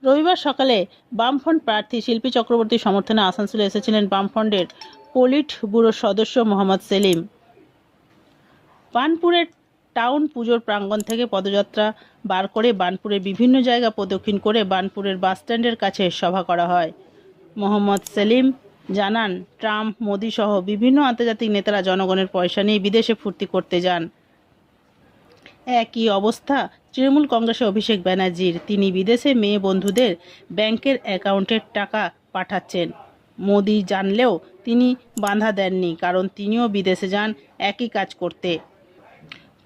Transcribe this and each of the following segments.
রবিবার সকালে বামফ্রন্ট প্রার্থী শিল্পী চক্রবর্তীর সমর্থনে আসানসোলে এসেছিলেন বামফ্রন্টের পলিট ব্যুরোর সদস্য মোহাম্মদ সেলিম। বার্নপুরের টাউন পুজোর প্রাঙ্গণ থেকে পদযাত্রা বার করে বার্নপুরের বিভিন্ন জায়গা প্রদক্ষিণ করে বার্নপুরের বাসস্ট্যান্ডের কাছে সভা করা হয়। মোহাম্মদ সেলিম জানান, ট্রাম্প, মোদি সহ বিভিন্ন আন্তর্জাতিক নেতারা জনগণের পয়সা নিয়ে বিদেশে ফুর্তি করতে যান। একই অবস্থা তৃণমূল কংগ্রেসের অভিষেক ব্যানার্জির। তিনি বিদেশে মেয়ে বন্ধুদের ব্যাংকের অ্যাকাউন্টের টাকা পাঠাচ্ছেন। মোদি জানলেও তিনি বাধা দেননি, কারণ তিনিও বিদেশে যান একই কাজ করতে।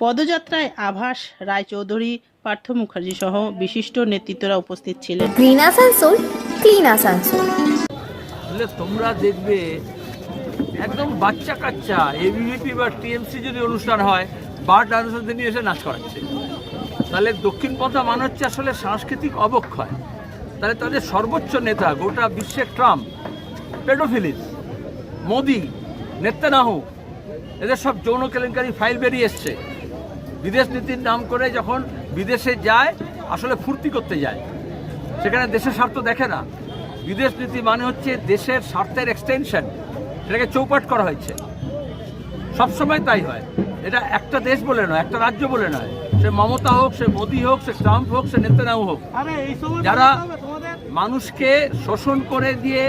পদযাত্রায় আভাস রায়চৌধুরী, পার্থ মুখার্জি সহ বিশিষ্ট নেতৃত্বরা উপস্থিত ছিলেন। Green Asansol, clean Asansol. তোমরা দেখবে একদম বাচ্চা কাচ্চা এবিভিপি বা টিএমসি যদি অনুষ্ঠান হয়, বার ডান্সারদের নিয়ে এসে নাচ করাচ্ছে। তাহলে দক্ষিণপন্থা মানে হচ্ছে আসলে সাংস্কৃতিক অবক্ষয়। তাহলে তাদের সর্বোচ্চ নেতা গোটা বিশ্বের ট্রাম্প, পেডোফিলিস, মোদি, নেতানিয়াহু, এদের সব যৌন কেলেঙ্কারি ফাইল বেরিয়ে এসছে। বিদেশ নীতির নাম করে যখন বিদেশে যায়, আসলে ফুর্তি করতে যায়, সেখানে দেশের স্বার্থ দেখে না। বিদেশ নীতি মানে হচ্ছে দেশের স্বার্থের এক্সটেনশন, সেটাকে চৌপাট করা হয়েছে। সবসময় তাই হয়। এটা একটা দেশ বলে নয়, একটা রাজ্য বলে নয়। সে মমতা হোক, সে মোদি হোক, সে ট্রাম্প হোক, সে নেতানিয়াহু হোক, যারা মানুষকে শোষণ করে দিয়ে,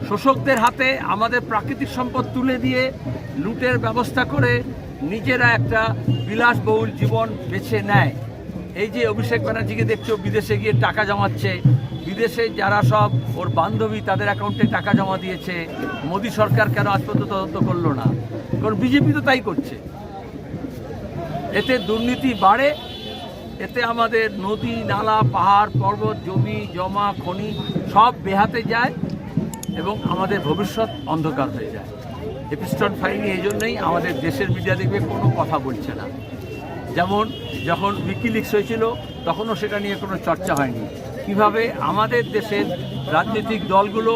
শোষকদের হাতে আমাদের প্রাকৃতিক সম্পদ তুলে দিয়ে লুটের ব্যবস্থা করে নিজেরা একটা বিলাসবহুল জীবন বেছে নেয়। এই যে অভিষেক ব্যানার্জিকে দেখছো বিদেশে গিয়ে টাকা জমাচ্ছে, বিদেশে যারা সব ওর বান্ধবী তাদের অ্যাকাউন্টে টাকা জমা দিয়েছে, মোদী সরকার কেন আজ পর্যন্ত তদন্ত করলো না? কারণ বিজেপি তো তাই করছে। এতে দুর্নীতি বাড়ে, এতে আমাদের নদী, নালা, পাহাড়, পর্বত, জমি জমা, খনি সব বেহাতে যায় এবং আমাদের ভবিষ্যৎ অন্ধকার হয়ে যায়। এপিস্টন ফাইনি এই জন্যই আমাদের দেশের মিডিয়া দেখবে কোনো কথা বলছে না। যেমন যখন উইকিলিক্স হয়েছিল তখনও সেটা নিয়ে কোনো চর্চা হয়নি। কিভাবে আমাদের দেশের রাজনৈতিক দলগুলো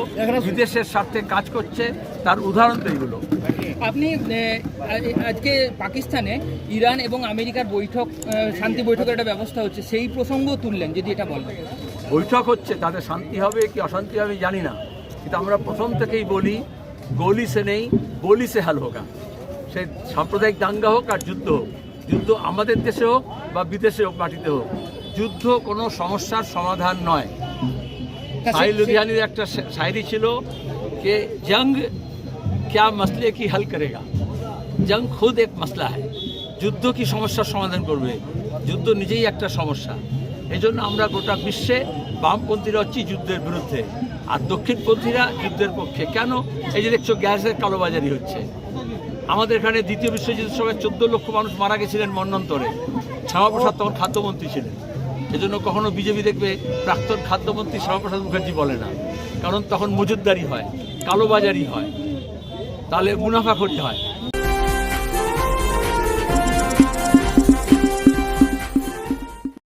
বিদেশের স্বার্থে কাজ করছে তার উদাহরণ তো এগুলো। আপনি আজকে পাকিস্তানে ইরান এবং আমেরিকার বৈঠক, শান্তি বৈঠকের একটা ব্যবস্থা হচ্ছে, সেই প্রসঙ্গ তুললেন, যদি এটা বলেন। বৈঠক হচ্ছে, তাদের শান্তি হবে কি অশান্তি হবে জানি না, কিন্তু আমরা প্রথম থেকেই বলি গলি সে নেই বলি সে হাল হোক। সে সাম্প্রদায়িক দাঙ্গা হোক আর যুদ্ধ হোক, যুদ্ধ আমাদের দেশে হোক বা বিদেশে হোক, মাটিতে হোক, যুদ্ধ কোনো সমস্যার সমাধান নয়। সাহিল লুধিয়ানির একটা শায়রি ছিল যে জং क्या मसले की हल करेगा, जंग खुद एक मसला है। যুদ্ধ কি সমস্যার সমাধান করবে? যুদ্ধ নিজেই একটা সমস্যা। এই জন্য আমরা গোটা বিশ্বে বামপন্থীরা হচ্ছি যুদ্ধের বিরুদ্ধে, আর দক্ষিণপন্থীরা যুদ্ধের পক্ষে। কেন? এই যে দেখছো গ্যাসের কালোবাজারি হচ্ছে। আমাদের এখানে দ্বিতীয় বিশ্বযুদ্ধের সময় 14 লক্ষ মানুষ মারা গেছিলেন মন্বন্তরে। শ্যামাপ্রসাদ তখন খাদ্যমন্ত্রী ছিলেন। এজন্য কখনো বিজেপি দেখবে প্রাক্তন খাদ্যমন্ত্রী শ্যামাপ্রসাদ মুখার্জি বলে না, কারণ তখন মজুতদারি হয়, কালোবাজারি হয়, তাহলে মুনাফাখোরি হয়।